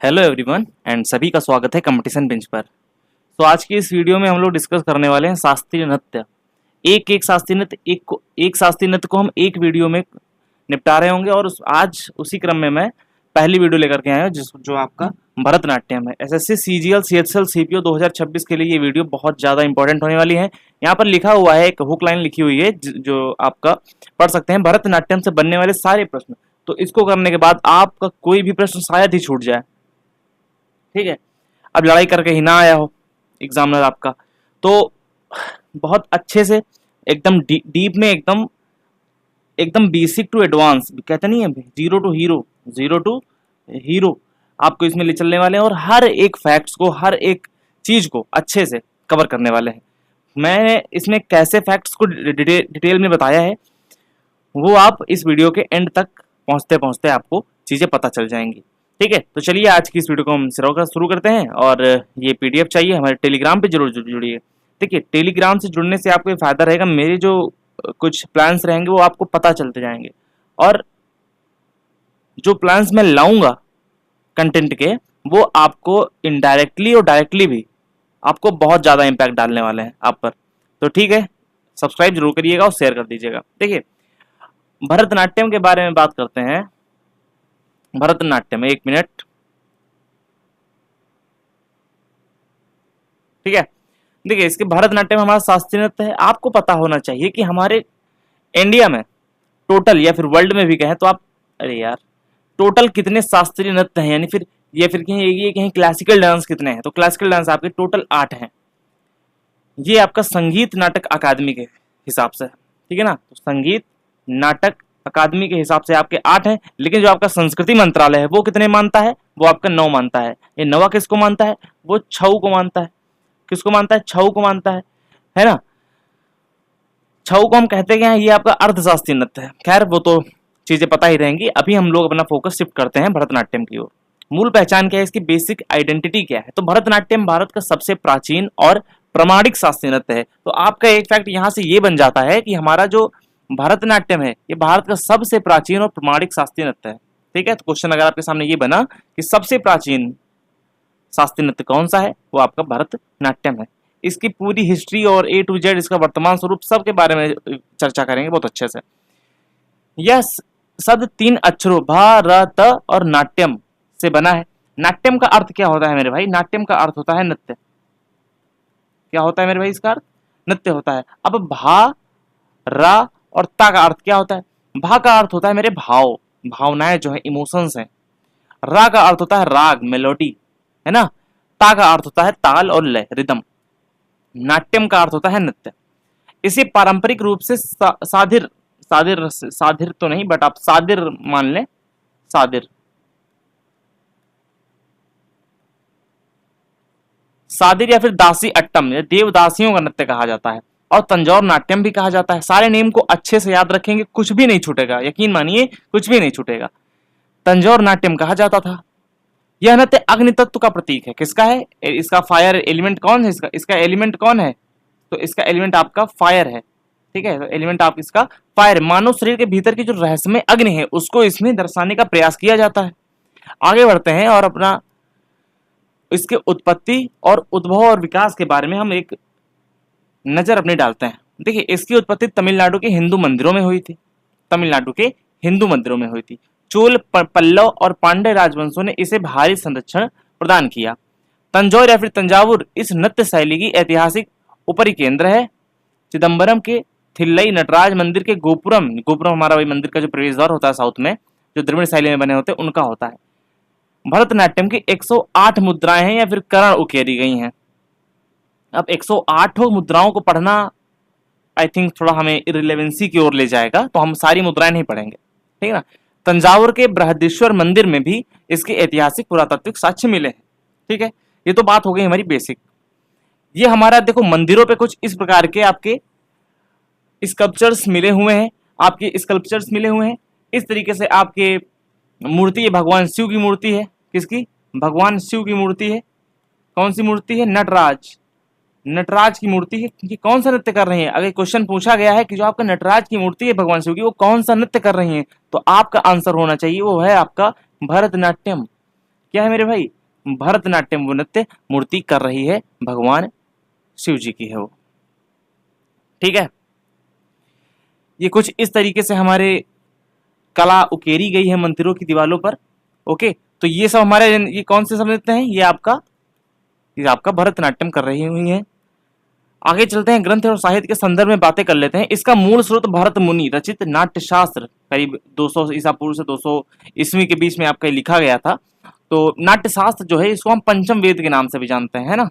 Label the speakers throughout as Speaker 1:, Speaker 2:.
Speaker 1: Hello everyone and सभी का स्वागत है कंपटीशन बेंच पर। तो आज की इस वीडियो में हम लोग डिस्कस करने वाले हैं शास्त्रीय नृत्य। एक शास्त्रीय नृत्य को हम एक वीडियो में निपटा रहे होंगे और आज उसी क्रम में मैं पहली वीडियो लेकर के आया हूँ जो आपका भरतनाट्यम है। एसएससी सीजीएल सीएचएल सीपीओ 2026 के लिए ये वीडियो बहुत ज़्यादा इंपॉर्टेंट होने वाली है। यहाँ पर लिखा हुआ है, एक हुक लाइन लिखी हुई है जो आपका पढ़ सकते हैं, भरतनाट्यम से बनने वाले सारे प्रश्न। तो इसको करने के बाद आपका कोई भी प्रश्न शायद ही छूट जाए। ठीक है, अब लड़ाई करके ही ना आया हो एग्जामिनर आपका, तो बहुत अच्छे से एकदम डीप में एकदम बेसिक टू एडवांस कहते नहीं है, जीरो टू हीरो आपको इसमें ले चलने वाले हैं और हर एक फैक्ट्स को, हर एक चीज को अच्छे से कवर करने वाले हैं। मैंने इसमें कैसे फैक्ट्स को डिटेल में बताया है वो आप इस वीडियो के एंड तक पहुंचते पहुंचते आपको चीजें पता चल जाएंगी। ठीक है, तो चलिए आज की इस वीडियो को हम शुरू करते हैं। और ये पीडीएफ चाहिए हमारे टेलीग्राम पे जरूर जुड़िए। देखिए, टेलीग्राम से जुड़ने से आपको ये फायदा रहेगा, मेरे जो कुछ प्लान्स रहेंगे वो आपको पता चलते जाएंगे और जो प्लान्स मैं लाऊंगा कंटेंट के वो आपको इनडायरेक्टली और डायरेक्टली भी आपको बहुत ज़्यादा इम्पैक्ट डालने वाले हैं आप पर। तो ठीक है, सब्सक्राइब जरूर करिएगा और शेयर कर दीजिएगा। देखिए, भरतनाट्यम के बारे में बात करते हैं। भरतनाट्यम, एक मिनट। ठीक है, देखिए इसके भरतनाट्यम हमारा शास्त्रीय नृत्य है। आपको पता होना चाहिए कि हमारे इंडिया में टोटल या फिर वर्ल्ड में भी कहें तो आप, अरे यार, टोटल कितने शास्त्रीय नृत्य हैं, यानी फिर ये फिर कहीं क्लासिकल डांस कितने हैं, तो क्लासिकल डांस आपके टोटल 8 हैं। ये आपका संगीत नाटक अकादमी के हिसाब से, ठीक है ना, तो संगीत नाटक अकादमी के हिसाब से आपके 8 हैं। लेकिन जो आपका संस्कृति मंत्रालय है वो कितने मानता है, वो आपका 9 मानता है। ये 9 किसको मानता है, वो छऊ को मानता है। किसको मानता है, छऊ को मानता है ना। छऊ को हम कहते हैं ये आपका अर्धशास्त्रीय नृत्य है। खैर वो तो चीजें पता ही रहेंगी। अभी हम लोग अपना फोकस शिफ्ट करते हैं भरतनाट्यम की ओर। मूल पहचान क्या है, इसकी बेसिक आइडेंटिटी क्या है, तो भरतनाट्यम भारत का सबसे प्राचीन और प्रमाणिक शास्त्रीय नृत्य है। तो आपका एक फैक्ट यहां से ये बन जाता है कि हमारा जो भरतनाट्यम है ये भारत का सबसे प्राचीन और प्रमाणिक शास्त्रीय नृत्य है। ठीक है, तो क्वेश्चन अगर आपके सामने ये बना कि सबसे प्राचीन शास्त्रीय नृत्य कौन सा है, वो आपका भरतनाट्यम है। इसकी पूरी हिस्ट्री और A to Z, इसका वर्तमान स्वरूप, सब के बारे में चर्चा करेंगे बहुत अच्छे से। यह शब्द 3 अक्षरों भारत और नाट्यम से बना है। नाट्यम का अर्थ क्या होता है मेरे भाई, नाट्यम का अर्थ होता है नृत्य। क्या होता है मेरे भाई, इसका अर्थ नृत्य होता है। अब भा, रा और ता का अर्थ क्या होता है, भा का अर्थ होता है मेरे भाव, भावनाएं जो है, इमोशंस हैं। रा का अर्थ होता है राग, मेलोडी, है ना। ता का अर्थ होता है ताल और लय, रिदम। नाट्यम का अर्थ होता है नृत्य। इसे पारंपरिक रूप से साधिर साधिर साधिर तो नहीं, बट आप साधिर मान लें, साधिर साधिर या फिर दासी अट्टम, देवदासियों का नृत्य कहा जाता है और तंजौर नाट्यम भी कहा जाता है। सारे नेम को अच्छे से याद रखेंगे, कुछ भी नहीं छूटेगा, यकीन मानिए कुछ भी नहीं छूटेगा। तंजौर नाट्यम कहा जाता था। यह नृत्य अग्नि तत्व का प्रतीक है। किसका है, इसका फायर एलिमेंट कौन है, इसका एलिमेंट कौन है, तो इसका एलिमेंट आपका फायर है। ठीक है, तो एलिमेंट आप इसका फायर, मानव शरीर के भीतर की जो रहस्यमय अग्नि है उसको इसमें दर्शाने का प्रयास किया जाता है। आगे बढ़ते हैं और अपना इसके उत्पत्ति और उद्भव और विकास के बारे में हम एक नजर अपनी डालते हैं। देखिए, इसकी उत्पत्ति तमिलनाडु के हिंदू मंदिरों में हुई थी। तमिलनाडु के हिंदू मंदिरों में हुई थी। चोल, पल्लव और पांड्य राजवंशों ने इसे भारी संरक्षण प्रदान किया। तंजौर या फिर तंजावुर इस नृत्य शैली की ऐतिहासिक ऊपरी केंद्र है। चिदम्बरम के थिल्लई नटराज मंदिर के गोपुरम हमारा वही मंदिर का जो प्रवेश द्वार होता है साउथ में, जो द्रविड़ शैली में बने होते हैं, उनका होता है। भरतनाट्यम की 108 मुद्राएं हैं या फिर करण उकेरी गई हैं। अब 108 मुद्राओं को पढ़ना आई थिंक थोड़ा हमें इररिलेवेंसी की ओर ले जाएगा, तो हम सारी मुद्राएं नहीं पढ़ेंगे। ठीक है ना। तंजावुर के बृहदीश्वर मंदिर में भी इसके ऐतिहासिक पुरातात्विक साक्ष्य मिले हैं। ठीक है, ये तो बात हो गई हमारी बेसिक। ये हमारा देखो मंदिरों पे कुछ इस प्रकार के आपके स्कल्पचर्स मिले हुए हैं, इस तरीके से आपके मूर्ति है, भगवान शिव की मूर्ति है। किसकी, भगवान शिव की मूर्ति है। कौन सी मूर्ति है, नटराज की मूर्ति है। कि कौन सा नृत्य कर रही है, अगर क्वेश्चन पूछा गया है कि जो आपका नटराज की मूर्ति है भगवान शिव की, वो कौन सा नृत्य कर रही है, तो आपका आंसर होना चाहिए वो है आपका भरतनाट्यम। क्या है मेरे भाई, भरतनाट्यम वो नृत्य मूर्ति कर रही है, भगवान शिव जी की है वो। ठीक है, ये कुछ इस तरीके से हमारे कला उकेरी गई है मंदिरों की दीवारों पर। ओके, तो ये सब हमारे, ये कौन से सब नृत्य हैं, ये आपका भरतनाट्यम कर रही हुई है। आगे चलते हैं, ग्रंथ और साहित्य के संदर्भ में बातें कर लेते हैं। इसका मूल स्रोत भरत मुनि रचित नाट्य शास्त्र करीब 200 ईसा पूर्व से 200 ईस्वी के बीच में आपका लिखा गया था। तो नाट्य शास्त्र जो है इसको हम पंचम वेद के नाम से भी जानते हैं, है ना,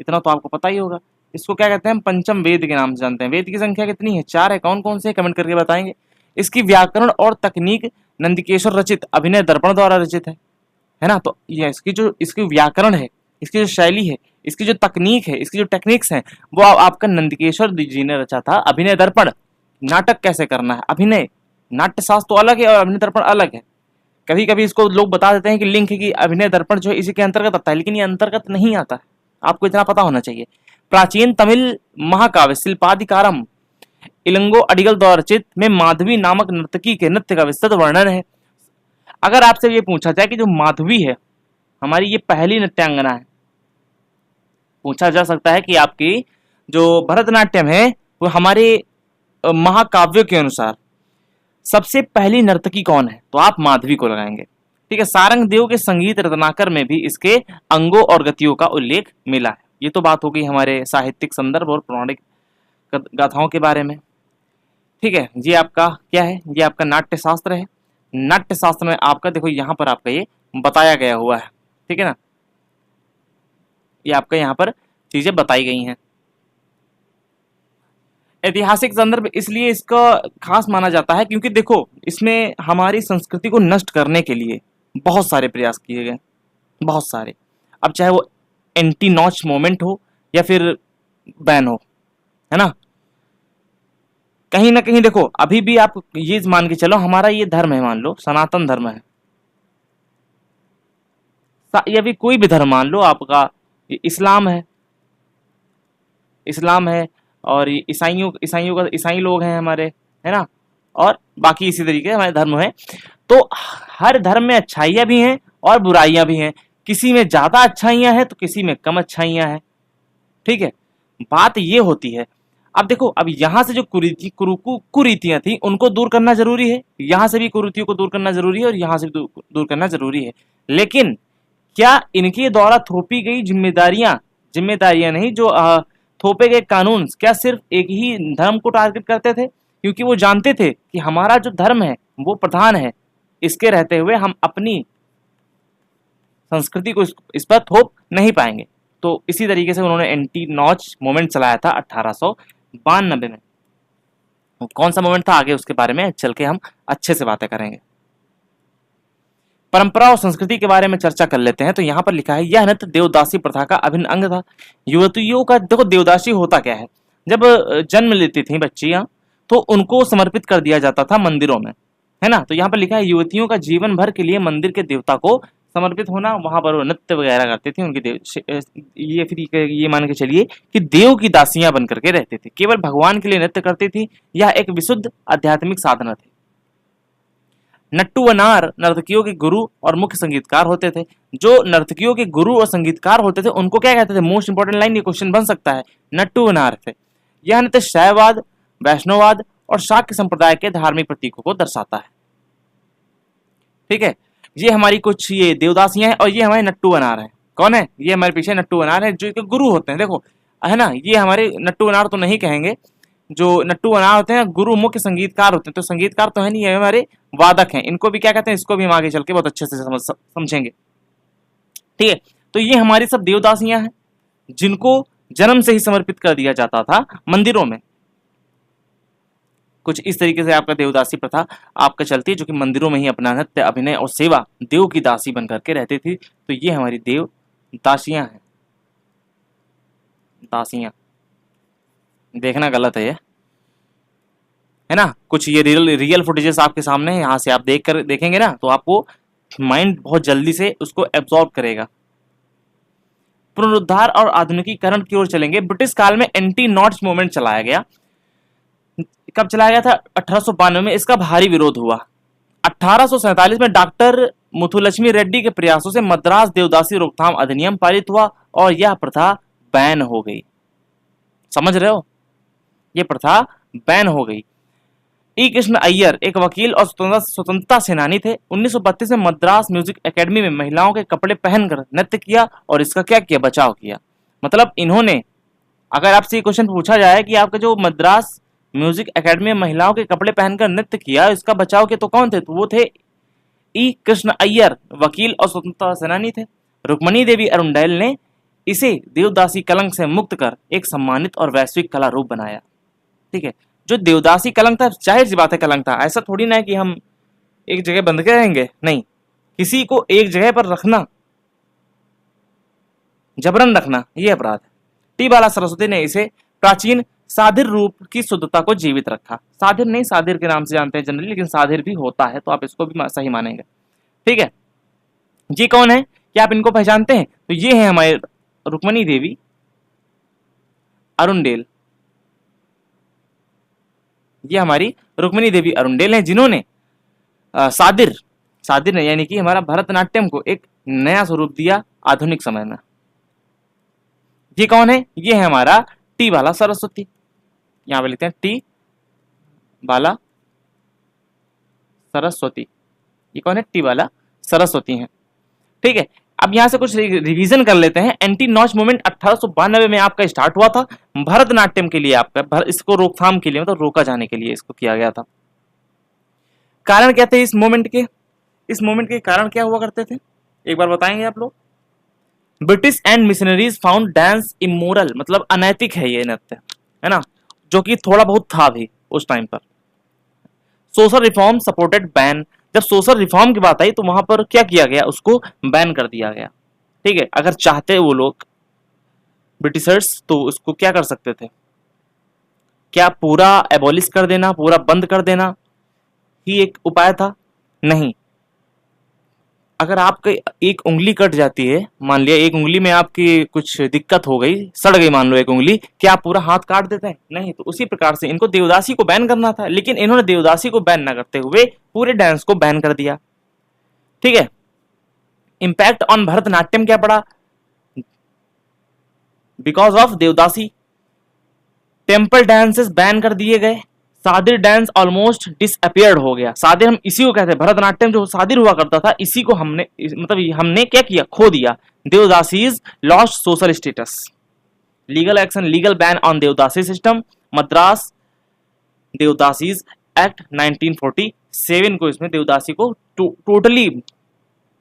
Speaker 1: इतना तो आपको पता ही होगा। इसको क्या कहते हैं, हम पंचम वेद के नाम से जानते हैं। वेद की संख्या कितनी है, 4 है। कौन कौन से, कमेंट करके बताएंगे। इसकी व्याकरण और तकनीक नंदिकेश्वर रचित अभिनय दर्पण द्वारा रचित है ना। तो ये इसकी व्याकरण है, इसकी जो शैली है, इसकी जो तकनीक है, इसकी जो टेक्निक्स हैं, वो आपका नंदिकेश्वर जी ने रचा था। अभिनय दर्पण, नाटक कैसे करना है, अभिनय, नाट्य शास्त्र तो अलग है और अभिनय दर्पण अलग है। कभी कभी इसको लोग बता देते हैं कि लिंक है कि अभिनय दर्पण जो है इसी के अंतर्गत आता है, लेकिन ये अंतर्गत नहीं आता है, आपको इतना पता होना चाहिए। प्राचीन तमिल महाकाव्य शिल्पाधिकारम इलंगो अडिगल द्वारा रचित में माधवी नामक नर्तकी के नृत्य का विस्तृत वर्णन है। अगर आपसे ये पूछा जाए कि जो माधवी है हमारी ये पहली नृत्यांगना है, पूछा जा सकता है कि आपकी जो भरतनाट्यम है वो हमारे महाकाव्यों के अनुसार सबसे पहली नर्तकी कौन है, तो आप माधवी को लगाएंगे। ठीक है, सारंग देव के संगीत रत्नाकर में भी इसके अंगों और गतियों का उल्लेख मिला है। ये तो बात हो गई हमारे साहित्यिक संदर्भ और पौराणिक गाथाओं के बारे में। ठीक है, ये आपका क्या है, ये आपका नाट्य शास्त्र है। नाट्य शास्त्र में आपका देखो यहाँ पर आपका ये बताया गया हुआ है। ठीक है ना, ये आपका यहाँ पर चीजें बताई गई हैं। ऐतिहासिक संदर्भ इसलिए इसका खास माना जाता है क्योंकि देखो इसमें हमारी संस्कृति को नष्ट करने के लिए बहुत सारे प्रयास किए गए, बहुत सारे। अब चाहे वो एंटी नॉच मोमेंट हो या फिर बैन हो, है ना, कहीं ना कहीं देखो अभी भी आप ये मान के चलो हमारा ये धर्म है, मान लो सनातन धर्म है या भी कोई भी धर्म मान लो, आपका इस्लाम है और ईसाई लोग हैं हमारे, है ना, और बाकी इसी तरीके हमारे धर्म है। तो हर धर्म में अच्छाइयां भी हैं और बुराइयां भी हैं, किसी में ज्यादा अच्छाइयां हैं तो किसी में कम अच्छाइयां हैं। ठीक है, बात ये होती है। अब देखो अब यहां से जो कुरीतियां थी उनको दूर करना जरूरी है, यहां से भी कुरीतियों को दूर करना जरूरी है और यहां से भी दूर करना जरूरी है। लेकिन क्या इनके द्वारा थोपी गई जिम्मेदारियां नहीं, जो थोपे गए कानून क्या सिर्फ एक ही धर्म को टारगेट करते थे? क्योंकि वो जानते थे कि हमारा जो धर्म है वो प्रधान है, इसके रहते हुए हम अपनी संस्कृति को इस पर थोप नहीं पाएंगे। तो इसी तरीके से उन्होंने एंटी नॉच मूवमेंट चलाया था 1892 में। कौन सा मूवमेंट था आगे उसके बारे में चल के हम अच्छे से बातें करेंगे। परंपरा और संस्कृति के बारे में चर्चा कर लेते हैं। तो यहाँ पर लिखा है यह नृत्य देवदासी प्रथा का अभिन्न अंग था। युवतियों का देखो देवदासी होता क्या है, जब जन्म लेती थी बच्चियां तो उनको समर्पित कर दिया जाता था मंदिरों में, है ना। तो यहाँ पर लिखा है युवतियों का जीवन भर के लिए मंदिर के देवता को समर्पित होना, वहां पर वो नृत्य वगैरह करते थे उनकी ये मान के चलिए कि देव की दासियां बन करके रहते थे, केवल भगवान के लिए नृत्य करती थी। यह एक विशुद्ध आध्यात्मिक साधना थी। नट्टू व नार नर्तकियों के गुरु और मुख्य संगीतकार होते थे। जो नर्तकियों के गुरु और संगीतकार होते थे उनको क्या कहते थे, मोस्ट इंपोर्टेंट लाइन, ये क्वेश्चन बन सकता है, नट्टू व नार थे। यह नृत्य शैववाद, वैष्णववाद और शाक्य संप्रदाय के धार्मिक प्रतीकों को दर्शाता है। ठीक है, ये हमारी कुछ ये देवदासियां हैं और ये हमारे नट्टू अनार हैं। कौन है ये, हमारे पीछे नट्टू अनार है जो इनके गुरु होते हैं। देखो है ना, ये हमारे नट्टू अनार तो नहीं कहेंगे, जो नट्टू अनार होते हैं गुरु मुख्य संगीतकार होते हैं। तो संगीतकार तो है नहीं, है हमारे वादक हैं। इनको भी क्या कहते हैं, इसको भी हम आगे चल के बहुत अच्छे से समझेंगे। ठीक है, तो ये हमारी सब देवदासियां हैं जिनको जन्म से ही समर्पित कर दिया जाता था मंदिरों में। कुछ इस तरीके से आपका देवदासी प्रथा आपका चलती है, जो कि मंदिरों में ही अपना नृत्य, अभिनय और सेवा देव की दासी बन करके रहती थी। तो ये हमारी देव दासियां हैं। दासियां देखना गलत है ये, है ना। कुछ ये रियल फुटेजेस आपके सामने है, यहाँ से आप देखेंगे ना तो आपको माइंड बहुत जल्दी से उसको एब्जॉर्ब करेगा। पुनरुद्धार और आधुनिकीकरण की ओर चलेंगे। ब्रिटिश काल में एंटी नॉट्स मूवमेंट चलाया गया। कब चलाया गया था, 1892 में। इसका भारी विरोध हुआ 1847 में डॉक्टर मुथुलक्ष्मी रेड्डी के प्रयासों से मद्रास देवदासी रोकथाम अधिनियम पारित हुआ और यह प्रथा बैन हो गई। समझ रहे हो, यह प्रथा बैन हो गई। ई कृष्ण अय्यर एक वकील और स्वतंत्रता सेनानी थे। 1932 में मद्रास म्यूजिक एकेडमी में महिलाओं के कपड़े पहनकर नृत्य किया और इसका क्या किया, बचाव किया। मतलब इन्होंने, अगर आपसे ये क्वेश्चन पूछा जाए कि आपका जो मद्रास म्यूजिक एकेडमी में महिलाओं के कपड़े पहनकर नृत्य किया, इसका बचाव किया, तो कौन थे? तो वो थे ई कृष्ण अय्यर, वकील और स्वतंत्रता सेनानी थे। रुक्मणी देवी अरुंडेल ने इसे देवदासी कलंक से मुक्त कर एक सम्मानित और वैश्विक कला रूप बनाया। ठीक है, जो देवदासी कलंक था, जाहिर सी बात है कलंक था, ऐसा थोड़ी ना है कि हम एक जगह बंद के रहेंगे, नहीं, किसी को एक जगह पर रखना, जबरन रखना, यह अपराध है। टी बाला सरस्वती ने इसे प्राचीन साधिर रूप की शुद्धता को जीवित रखा। साधिर नहीं, साधिर के नाम से जानते हैं जनरली, लेकिन साधिर भी होता है, तो आप इसको भी सही मानेंगे। ठीक है, ये कौन है, क्या आप इनको पहचानते हैं? तो ये है हमारे रुक्मणी देवी अरुंडेल। ये हमारी रुक्मणी देवी अरुंडेल हैं, जिन्होंने सादिर ने यानी कि हमारा भरतनाट्यम को एक नया स्वरूप दिया आधुनिक समय में। ये कौन है? ये है हमारा टी बाला सरस्वती। यहां पे लिखते हैं टी बाला सरस्वती। ये कौन है? टी बाला सरस्वती हैं। ठीक है, अब यहां से कुछ रिवीजन कर लेते हैं। एंटी नॉच मूवमेंट 1892 में आपका स्टार्ट हुआ था भरतनाट्यम के लिए, आपका इसको रोकथाम के लिए, मतलब रोका जाने के लिए इसको किया गया था। कारण क्या थे इस मूवमेंट के? इस मूवमेंट के कारण क्या हुआ करते थे, एक बार बताएंगे आप लोग? British and missionaries found dance immoral, मतलब अनैतिक है ये नृत्य, है ना, जो कि थोड़ा बहुत था भी उस टाइम पर। सोशल रिफॉर्म सपोर्टेड बैन, जब सोशल रिफॉर्म की बात आई तो वहां पर क्या किया गया, उसको बैन कर दिया गया। ठीक है, अगर चाहते वो लोग ब्रिटिशर्स तो उसको क्या कर सकते थे, क्या पूरा एबॉलिश कर देना, पूरा बंद कर देना ही एक उपाय था? नहीं। अगर आपकी एक उंगली कट जाती है, मान लिया एक उंगली में आपकी कुछ दिक्कत हो गई, सड़ गई मान लो एक उंगली, क्या आप पूरा हाथ काट देते हैं? नहीं। तो उसी प्रकार से इनको देवदासी को बैन करना था, लेकिन इन्होंने देवदासी को बैन न करते हुए पूरे डांस को बैन कर दिया। ठीक है, इंपैक्ट ऑन भरतनाट्यम क्या पड़ा? Because of devadasi temple dances ban कर दिए गए, सादिर डांस ऑलमोस्ट डिसअपियर्ड हो गया। सादिर हम इसी को कहते हैं, भरतनाट्यम जो सादिर हुआ करता था, इसी को हमने क्या किया, खो दिया। Devadasis lost social status, legal action, legal ban on devadasi system, Madras devadasis act 1947 को, इसमें देवदासी को टोटली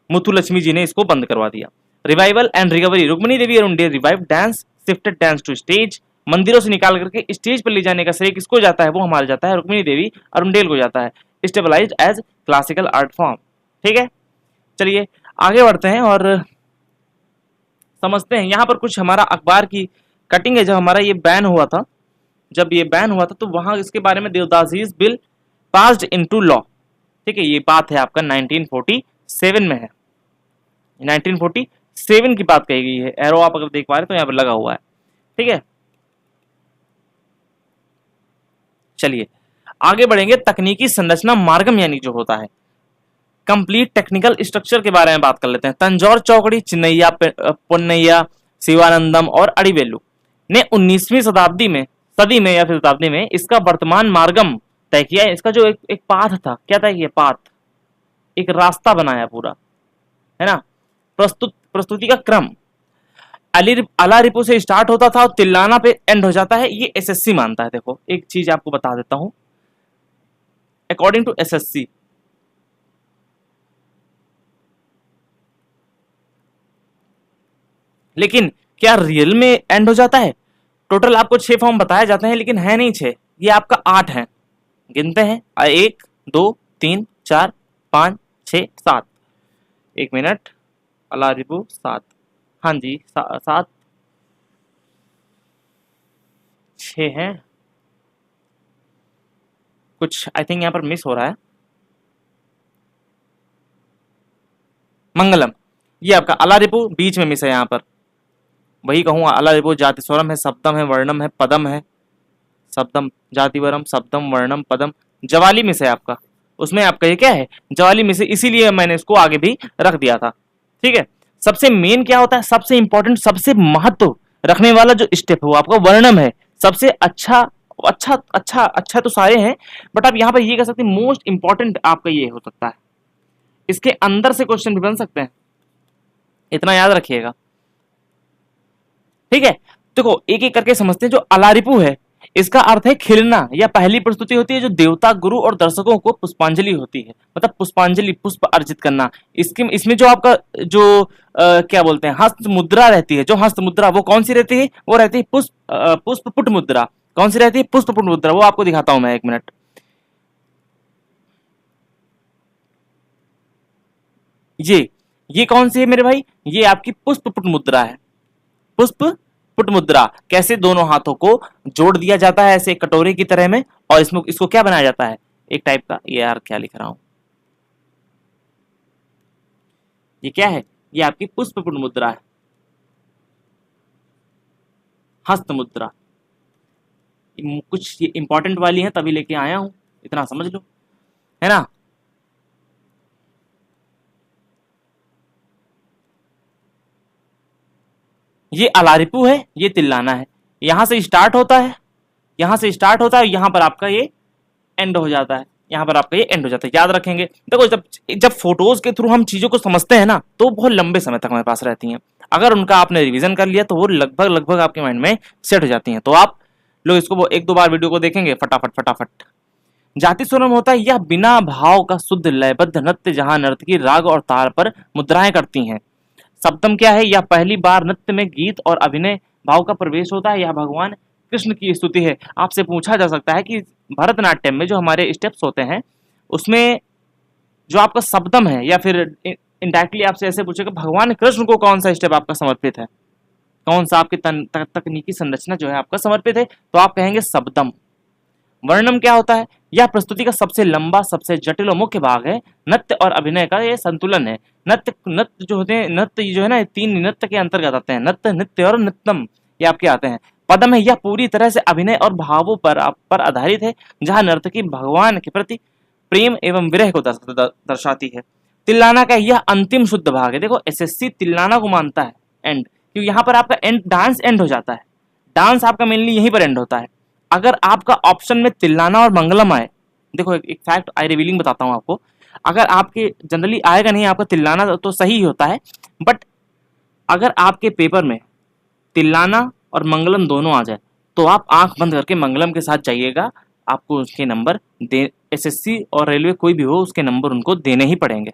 Speaker 1: मुथुलक्ष्मी जी ने इसको बंद करवा दिया। Revival and recovery, Rukmini Devi Arundale revive dance, shifted dance to stage, मंदिरों से निकाल करके स्टेज पर ले जाने का श्रेय किसको जाता है? वो हमारा जाता है रुक्मणी देवी अरुंडेल को जाता है। Stabilised as classical art form. ठीक है, चलिए आगे बढ़ते हैं और समझते हैं। यहाँ पर कुछ हमारा अखबार की कटिंग है। जब हमारा ये बैन हुआ था, तो वहां इसके बारे में devadasis bill passed into law. ठीक है, ये बात है आपका 1947 में है, 1947 की बात कही गई है। एरो आप अगर देख पा रहे तो यहाँ पर लगा हुआ है। ठीक है, चलिए आगे बढ़ेंगे। तकनीकी संरचना मार्गम यानी जो होता है, कंप्लीट टेक्निकल स्ट्रक्चर के बारे में बात कर लेते हैं। तंजौर चौकड़ी, चिन्नैया, पुन्नैया, शिवानंदम और अड़ीवेलु ने 19वीं शताब्दी में इसका वर्तमान मार्गम तय किया है। इसका जो एक पाथ था, क्या तय किया? पाथ, एक रास्ता बनाया पूरा, है ना। प्रस्तुति का क्रम अलारिपु से स्टार्ट होता था और तिल्लाना पे एंड हो जाता है, ये एसएससी मानता है। देखो एक चीज आपको बता देता हूं, अकॉर्डिंग टू एसएससी लेकिन क्या रियल में एंड हो जाता है? टोटल आपको 6 फॉर्म बताए जाते हैं, लेकिन है नहीं 6, ये आपका 8 है। गिनते हैं, 1 2 3 4 5 6 7। 1 मिनट, अलारिपु 7, हाँ जी 7 6 हैं। कुछ आई थिंक यहां पर मिस हो रहा है। मंगलम, ये आपका अलारिपु बीच में मिस है यहाँ पर, वही कहूंगा। अलारिपु जाति स्वरम है, सप्तम है, वर्णम है, पदम है। सप्तम जातिवरम, सप्तम वर्णम, पदम। जवाली मिस है आपका, उसमें आपका ये क्या है, ज्वाली में से, इसीलिए मैंने इसको आगे भी रख दिया था। ठीक है, सबसे मेन क्या होता है, सबसे इंपॉर्टेंट, सबसे महत्व रखने वाला जो स्टेप है वो आपका वर्णम है। सबसे अच्छा अच्छा अच्छा अच्छा तो सारे हैं, बट आप यहाँ पर ये कह सकते हैं मोस्ट इंपॉर्टेंट आपका ये हो सकता है। इसके अंदर से क्वेश्चन भी बन सकते हैं, इतना याद रखिएगा। ठीक है, देखो एक एक करके समझते हैं। जो अलारिपू है, इसका अर्थ है खिलना, या पहली प्रस्तुति होती है जो देवता, गुरु और दर्शकों को पुष्पांजलि होती है, मतलब पुष्पांजलि, पुष्प अर्जित करना। इसमें जो आपका जो क्या बोलते हैं, हस्त मुद्रा रहती है, जो हस्त मुद्रा वो कौन सी रहती है, वो रहती है पुष्प पुट मुद्रा। कौन सी रहती है, पुष्प पुट मुद्रा। वो आपको दिखाता हूं मैं, एक मिनट। ये कौन सी है मेरे भाई, ये आपकी पुष्प पुट मुद्रा है। पुष्प पुट मुद्रा, कैसे दोनों हाथों को जोड़ दिया जाता है ऐसे कटोरे की तरह में, और इसमें इसको क्या बनाया जाता है, एक टाइप का, ये यार क्या लिख रहा हूं, ये क्या है, ये आपकी पुष्प पुट मुद्रा है, हस्त मुद्रा। कुछ ये इंपॉर्टेंट वाली है तभी लेके आया हूं, इतना समझ लो, है ना। ये अलारिपू है, ये तिल्लाना है। यहां से स्टार्ट होता है, यहां से स्टार्ट होता है, यहां पर आपका ये एंड हो जाता है, यहां पर आपका ये एंड हो जाता है। याद रखेंगे, देखो जब जब फोटोज के थ्रू हम चीजों को समझते हैं ना, तो बहुत लंबे समय तक हमारे पास रहती हैं। अगर उनका आपने रिवीजन कर लिया तो वो लगभग लगभग आपके माइंड में सेट हो जाती हैं। तो आप लोग इसको एक दो बार वीडियो को देखेंगे फटाफट फटाफट। जाति स्वरम होता है यह बिना भाव का शुद्ध लयबद्ध नृत्य, जहां नर्तकी राग और तार पर मुद्राएं करती हैं। सप्तम क्या है, यह पहली बार नृत्य में गीत और अभिनय भाव का प्रवेश होता है, यह भगवान कृष्ण की स्तुति है। आपसे पूछा जा सकता है कि भरतनाट्यम में जो हमारे स्टेप्स होते हैं, उसमें जो आपका सप्तम है, या फिर इनडायरेक्टली आपसे ऐसे पूछेगा भगवान कृष्ण को कौन सा स्टेप आपका समर्पित है, कौन सा आपकी तकनीकी संरचना जो है आपका समर्पित है, तो आप कहेंगे सप्तम। वर्णम क्या होता है, यह प्रस्तुति का सबसे लंबा, सबसे जटिल और मुख्य भाग है। नृत्य और अभिनय का ये संतुलन है। नृत्य जो होते हैं, नृत्य जो है ना, तीन नृत्य के अंतर्गत आते हैं, नृत्य, नृत्य और नृत्यम, ये आपके आते हैं। पदम है, यह पूरी तरह से अभिनय और भावों पर आधारित है, जहां नर्तकी भगवान के प्रति प्रेम एवं विरह को दर्शाती है। तिल्लाना का यह अंतिम शुद्ध भाग है। देखो एसएससी तिल्लाना को मानता है एंड, क्योंकि यहाँ पर आपका एंड डांस एंड हो जाता है, डांस आपका मेनली यहीं पर एंड होता है। अगर आपका ऑप्शन में तिल्लाना और मंगलम आए, देखो एक फैक्ट आई रिवीलिंग बताता हूं आपको, अगर आपके जनरली आएगा नहीं आपका तिल्लाना तो सही होता है, बट अगर आपके पेपर में तिल्लाना और मंगलम दोनों आ जाए तो आप आंख बंद करके मंगलम के साथ जाइएगा, आपको उसके नंबर दे, एसएससी और रेलवे कोई भी हो उसके नंबर उनको देने ही पड़ेंगे।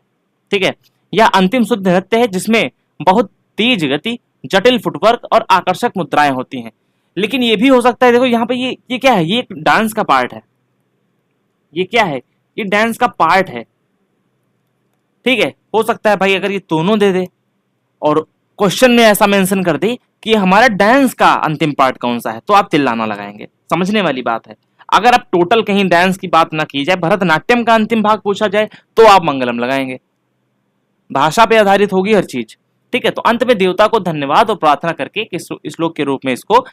Speaker 1: ठीक है, यह अंतिम शुद्ध नृत्य है जिसमें बहुत तेज गति, जटिल फुटवर्क और आकर्षक मुद्राएं होती हैं। लेकिन ये भी हो सकता है, देखो यहाँ पे ये क्या है, ये एक डांस का पार्ट है, ये क्या है, ये डांस का पार्ट है। ठीक है, हो सकता है भाई अगर ये दोनों दे दे और क्वेश्चन में ऐसा मेंशन कर दे कि हमारा डांस का अंतिम पार्ट कौन सा है, तो आप तिल्लाना लगाएंगे, समझने वाली बात है। अगर आप टोटल कहीं डांस की बात ना की जाए, भरतनाट्यम का अंतिम भाग पूछा जाए, तो आप मंगलम लगाएंगे। भाषा पे आधारित होगी हर चीज। ठीक है, तो अंत में देवता को धन्यवाद और प्रार्थना करके श्लोक के रूप में इसको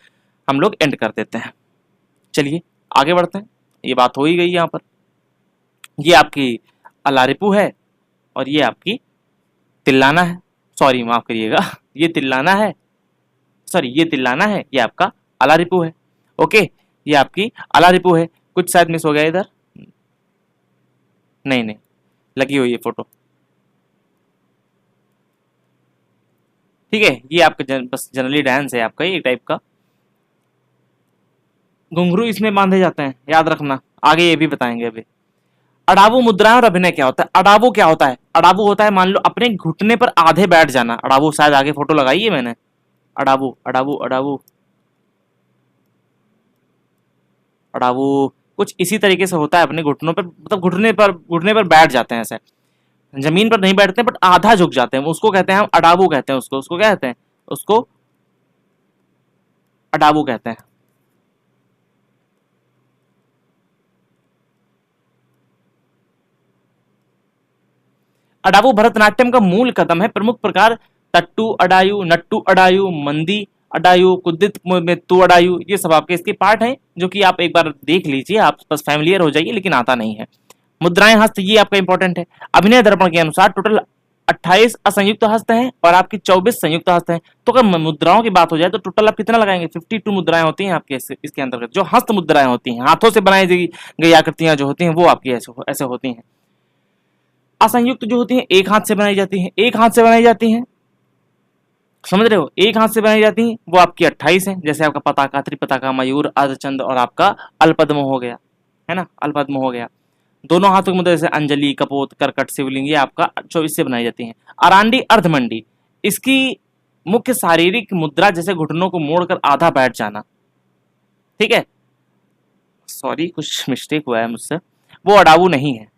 Speaker 1: हम लोग एंड कर देते हैं। चलिए आगे बढ़ते हैं, ये बात हो ही गई यहाँ पर। ये आपकी अलारिपू है और ये आपकी तिल्लाना है, सॉरी माफ करिएगा, ये तिल्लाना है, सॉरी ये तिल्लाना है, ये आपका अलारिपू है। ओके, ये आपकी अलारिपू है। कुछ शायद मिस हो गया इधर, नहीं नहीं लगी हुई है फोटो। ठीक है, ये आपका बस जनरली डांस है आपका, ये टाइप का। घुंघरू इसमें बांधे जाते हैं, याद रखना, आगे ये भी बताएंगे अभी। अडावू मुद्रा और अभिनय क्या होता है। अडावू क्या होता है, अडावू होता है मान लो अपने घुटने पर आधे बैठ जाना। अडावू शायद आगे फोटो लगाई है मैंने, अडावू अडावू अडावू अडावू कुछ इसी तरीके से होता है, अपने घुटनों पर, मतलब घुटने पर बैठ जाते हैं, ऐसे जमीन पर नहीं बैठते बट आधा झुक जाते हैं, उसको कहते हैं हम अडावू कहते हैं, उसको क्या कहते हैं, उसको अडावू कहते हैं। अडावू भरतनाट्यम का मूल कदम है। प्रमुख प्रकार तट्टू अडायु, नट्टू अडायु, मंदी अडायु, कुद्दित मेत्तू अडायु, ये सब आपके इसके पार्ट हैं, जो कि आप एक बार देख लीजिए, आप बस फैमिलियर हो जाइए, लेकिन आता नहीं है। मुद्राएं हस्त, ये आपका इंपॉर्टेंट है। अभिनय दर्पण के अनुसार टोटल 28 असंयुक्त हस्त हैं और आपकी 24 संयुक्त हस्त हैं। तो अगर मुद्राओं की बात हो जाए तो टोटल आप कितना लगाएंगे, 52 मुद्राएं होती हैं आपके इसके अंतर्गत। जो हस्त मुद्राएं होती हैं, हाथों से बनाई गई आकृतियां जो होती हैं वो आपकी ऐसे होती हैं। असंयुक्त जो होती हैं एक हाथ से बनाई जाती हैं, एक हाथ से बनाई जाती हैं, समझ रहे हो, एक हाथ से बनाई जाती हैं, वो आपकी 28 है। जैसे आपका पताका, त्रिपताका, मयूर, अर्धचंद और आपका अल्पद्म हो गया, है ना, अल्पद्म हो गया। दोनों हाथों की मुद्रा जैसे अंजलि, कपोत, करकट, शिवलिंग, ये आपका 24 से बनाई जाती है। अरांडी, अर्धमंडी, इसकी मुख्य शारीरिक मुद्रा जैसे घुटनों को मोड़कर आधा बैठ जाना, ठीक है, सॉरी कुछ मिस्टेक हुआ है मुझसे, वो अडावू नहीं है।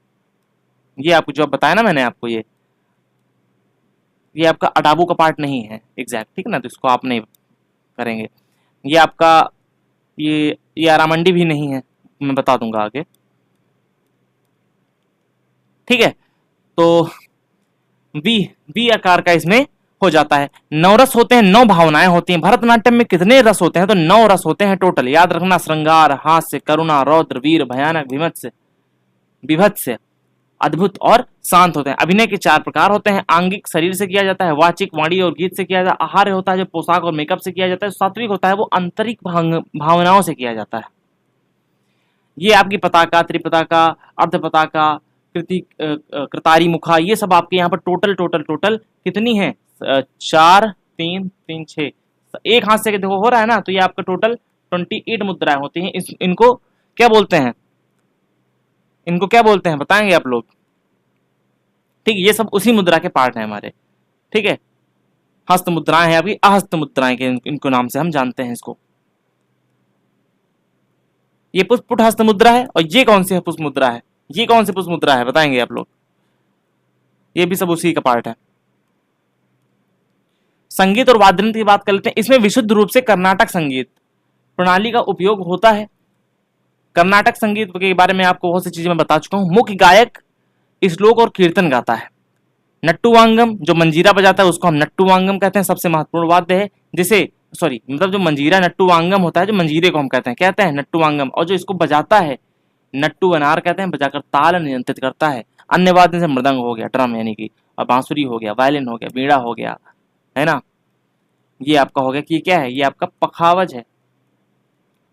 Speaker 1: ये आपको जो बताया ना मैंने आपको, ये आपका अडाबू का पार्ट नहीं है एग्जैक्ट, ठीक है ना, तो इसको आप नहीं करेंगे। ये आपका ये अरामंडी भी नहीं है, मैं बता दूंगा आगे, ठीक है। तो वी आकार का इसमें हो जाता है। 9 रस होते हैं, 9 भावनाएं होती हैं। भरतनाट्यम में कितने रस होते हैं, तो 9 रस होते हैं टोटल, याद रखना। श्रृंगार, हास्य, करुणा, रौद्र, वीर, भयानक, विभत्स, अद्भुत और शांत होते हैं। अभिनय के 4 प्रकार होते हैं। आंगिक, शरीर से किया जाता है। वाचिक, वाणी और गीत से किया जाता है। आहार्य होता है जो पोशाक और मेकअप से किया जाता है। सात्विक होता है वो आंतरिक भावनाओं से किया जाता है। ये आपकी पताका, त्रिपताका, अर्धपताका, कृतारी मुखा, ये सब आपके यहाँ पर टोटल कितनी है, 4 3 3 6, एक हाथ से देखो हो रहा है ना, तो ये आपका टोटल 28 मुद्राएं होती हैं। इनको क्या बोलते हैं, इनको क्या बोलते हैं बताएंगे आप लोग, ठीक है। ये सब उसी मुद्रा के पार्ट हैं हमारे, ठीक है। हस्त मुद्राएं हैं, अभी अहस्त मुद्राएं के इनको नाम से हम जानते हैं इसको। ये पुष्प हस्त मुद्रा है, और ये कौन सी पुष्प मुद्रा है, ये कौन सी पुष्प मुद्रा है बताएंगे आप लोग, ये भी सब उसी का पार्ट है। संगीत और वाद्य यंत्र की बात कर लेते हैं। इसमें विशुद्ध रूप से कर्नाटक संगीत प्रणाली का उपयोग होता है। कर्नाटक संगीत के बारे में आपको बहुत सी चीजें मैं बता चुका हूं। मुख्य गायक श्लोक और कीर्तन गाता है। नट्टू वांगम, जो मंजीरा बजाता है उसको हम नट्टू वांगम कहते हैं, सबसे महत्वपूर्ण वाद्य है। जिसे सॉरी मतलब जो मंजीरा नट्टू वांगम होता है, जो मंजीरे को हम कहते हैं नट्टू वांगम, और जो इसको बजाता है नट्टू वनार कहते हैं, बजाकर ताल नियंत्रित करता है। अन्य वाद्य से मृदंग हो गया, ड्रम यानी कि, और बांसुरी हो गया, वायलिन हो गया, बीड़ा हो गया, है ना। ये आपका हो गया कि क्या है, ये आपका पखावज है।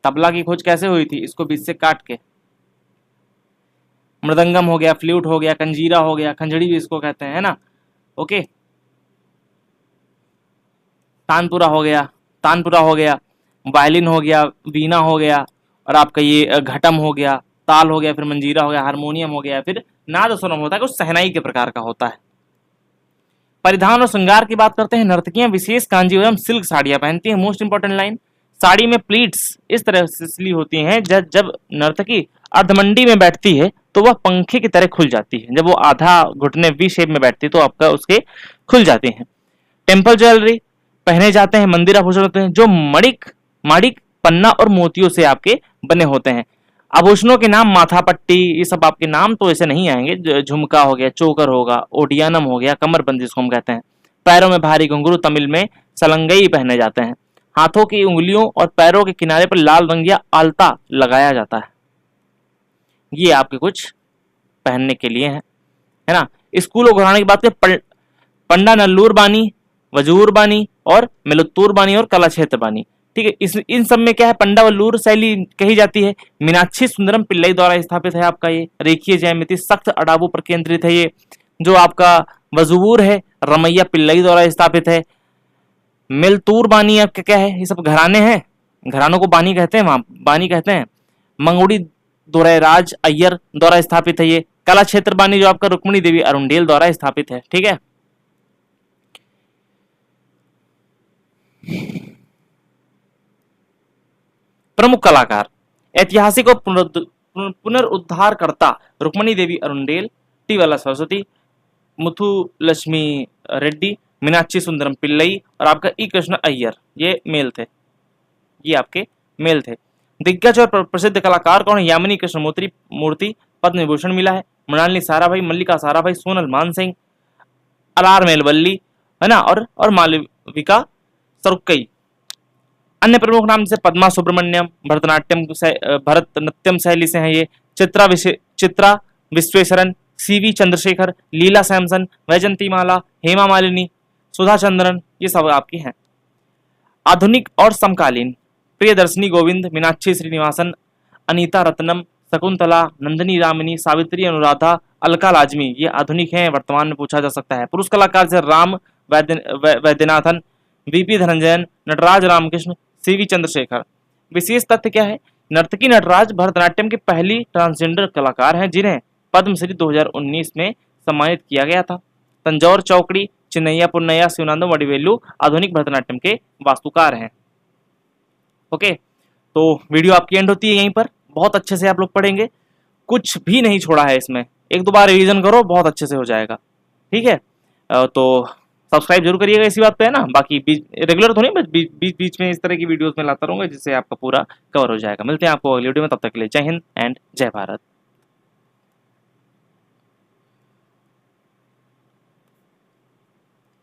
Speaker 1: तबला की खोज कैसे हुई थी, इसको बीच से काट के। मृदंगम हो गया, फ्लूट हो गया, कंजीरा हो गया, खंजड़ी भी इसको कहते हैं, है ना, ओके। तानपुरा हो गया, वायलिन हो गया, वीणा हो गया, और आपका ये घटम हो गया, ताल हो गया, फिर मंजीरा हो गया, हारमोनियम हो गया, फिर नादस्वरम होता है, कुछ सहनाई के प्रकार का होता है। परिधान और श्रृंगार की बात करते हैं। नर्तकियां विशेष कांजीवरम सिल्क साड़ियां पहनती हैं। मोस्ट इंपॉर्टेंट लाइन, साड़ी में प्लीट्स इस तरह से सिली होती हैं, जब नर्तकी अर्धमंडी में बैठती है तो वह पंखे की तरह खुल जाती है। जब वो आधा घुटने वी शेप में बैठती है तो आपका उसके खुल जाते हैं। टेम्पल ज्वेलरी पहने जाते हैं, मंदिर आभूषण होते हैं जो माणिक, पन्ना और मोतियों से आपके बने होते हैं। आभूषणों के नाम माथा पट्टी, ये सब आपके नाम तो ऐसे नहीं आएंगे। झुमका हो गया, चोकर होगा, ओडियानम हो गया, कमरबंद जिसको हम कहते हैं। पैरों में भारी घुंघरू, तमिल में सलंगई पहने जाते हैं। हाथों की उंगलियों और पैरों के किनारे पर लाल रंग या आलता लगाया जाता है। ये आपके कुछ पहनने के लिए है ना। स्कूल और घराने की बात करें, पंडा नल्लूर बानी, वजूर बानी और मेलुत्तूर बानी और कला क्षेत्र बानी, ठीक है। इन सब में क्या है, पंडा वल्लूर शैली कही जाती है। मीनाक्षी सुंदरम पिल्लई द्वारा स्थापित है आपका ये। रेखीय ज्यामिति सख्त अडाबू पर केंद्रित है ये। जो आपका वजूर है रमैया पिल्लई द्वारा स्थापित है। मेलतूर बानी आपका क्या है, ये सब घराने हैं, घरानों को बानी कहते हैं, वहां बानी कहते हैं। मंगुड़ी दोरायराज अय्यर द्वारा स्थापित है ये। कला क्षेत्र बानी जो आपका रुक्मणी देवी अरुंडेल द्वारा स्थापित है, ठीक है। प्रमुख कलाकार, ऐतिहासिक और पुनरुद्धारकर्ता रुक्मणी देवी अरुंडेल, टी वाला सरस्वती, मुथु लक्ष्मी रेड्डी, मीनाक्षी सुंदरम पिल्लई और आपका ई कृष्ण अय्यर, ये मेल थे, ये आपके मेल थे। दिग्गज और प्रसिद्ध कलाकार कौन है, यामिनी कृष्ण मूर्ति पद्म विभूषण मिला है। मृणालिनी साराभाई, मल्लिका साराभाई, सोनल मानसिंह, अलार मेलवल्ली, है ना, और मालविका सरुक्कई। अन्य प्रमुख नाम जैसे पद्मा सुब्रमण्यम, भरतनाट्यम शैली से हैं ये। चित्रा विश्वेश्वरन, सीवी चंद्रशेखर, लीला सैमसन, वैजंती माला, हेमा मालिनी, सुधा चंद्रन, ये सब आपकी हैं। आधुनिक और समकालीन: प्रियदर्शनी गोविंद, मीनाक्षी श्रीनिवासन, अनीता रत्नम, शकुंतला, नंदिनी रामिनी, सावित्री अनुराधा, अलका लाजमी, ये आधुनिक हैं, वर्तमान में पूछा जा सकता है। पुरुष कलाकार से राम वैद्यनाथन, वीपी धनंजयन, नटराज रामकृष्ण, सीवी चंद्रशेखर। विशेष तथ्य क्या है? नर्तकी नटराज भरतनाट्यम की पहली ट्रांसजेंडर कलाकार हैं जिन्हें पद्मश्री 2019 में सम्मानित किया गया था। तंजौर चौकड़ी, चिन्नैया पुन्नैया, शिवनांदम वडिवेलु आधुनिक भरतनाट्यम के वास्तुकार हैं। ओके, तो वीडियो आपकी एंड होती है यहीं पर। बहुत अच्छे से आप लोग पढ़ेंगे, कुछ भी नहीं छोड़ा है इसमें। एक दो बार रिवीजन करो, बहुत अच्छे से हो जाएगा। ठीक है, तो सब्सक्राइब जरूर करिएगा, इसी बात पे है ना। बाकी रेगुलर तो नहीं, बस बीच में इस तरह की वीडियोस में लाता रहूंगा जिससे आपका पूरा कवर हो जाएगा। मिलते हैं आपको अगली वीडियो में, तब तक के लिए जय हिंद एंड जय भारत।